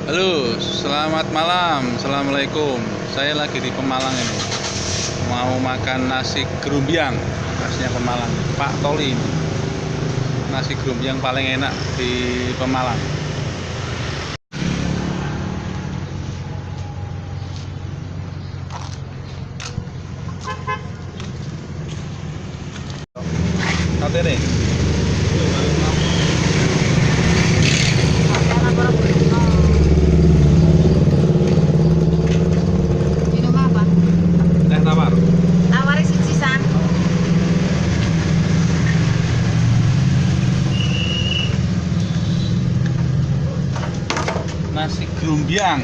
Halo, selamat malam. Assalamualaikum. Saya lagi di Pemalang ini. Mau makan nasi gerumbyang. Nasinya Pemalang. Pak Toli ini. Nasi gerumbyang paling enak di Pemalang. Sate nih. Teh tawar. Tawari sisisan. Nasi gerumbyang.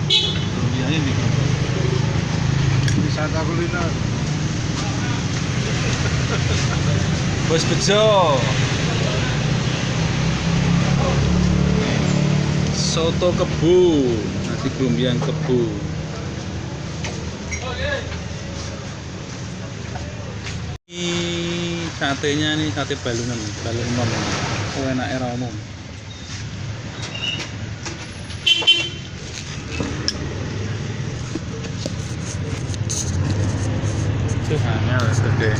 Gerumbyangnya di Wisata kuliner. Bos Bejo. Soto Kebu, nasi gerumbyang Kebu. Ini satenya nih sate balungan, balungan. Oh enak era umum. Tuh hanya gede.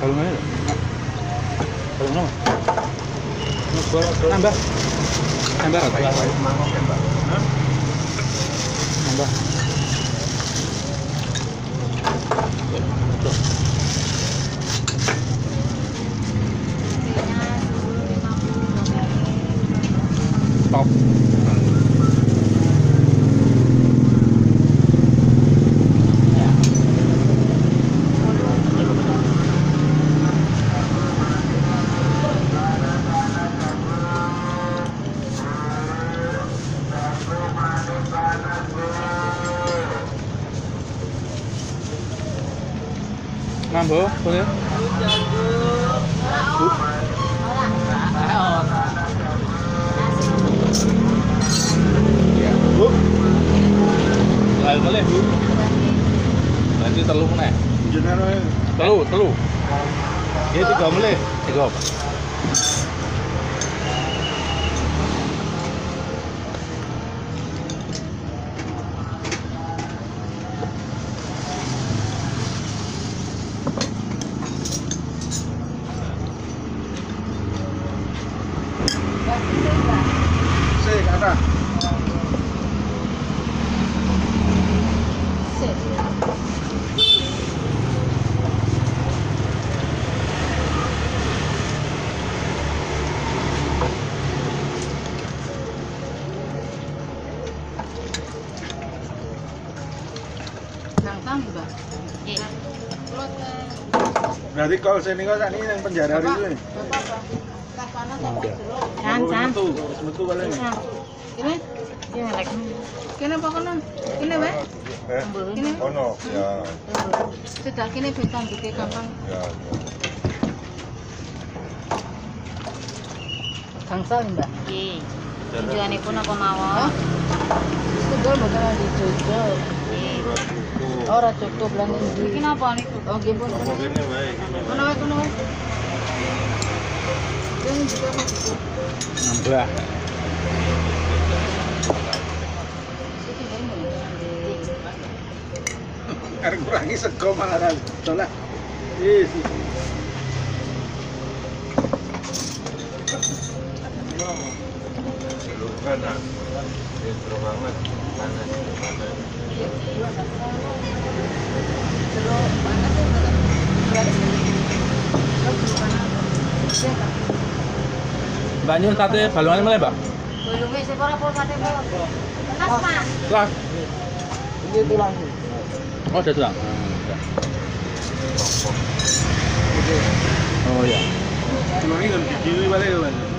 Balungannya loh. Balungan apa? Nambah. Nambah apa? Nambah. Top. Nambah, boleh? Bu. Ya, Bu. Boleh, Bu. Nanti telu meneh. Jenenge Telu. Ya 3 meneh. 3 apa? sik ana. Gampang juga. Berarti kalau sini kok sakniki nang penjara itu nih. Can. Metu balik. Ini? Ini lek. Kene apa kono? Kene wae. Kene. Ono, ya. Sudah kene bentan dike gampang. Ya. Gangsal, Mbak. Nggih. Tujuanipun apa mawon? Sedul mboten di Jojo. Nggih. Ora cukup lan ndi. Iki napa niku? Oh, nggih pun. Apa kene wae? Kono wae. Jangan juga masuk. Nambah. Arek kurangi sego malah ra tolak. Is. Kanan. Intro banget. Kanan. Mbak nyun sate balungan mulai, Mbak? Balungnya sekolah pol sate bolong. Mas, Mas. Lah. Ini tulang. Oh, ada tulang. Oh iya. Tulangnya kan gigi balik kan.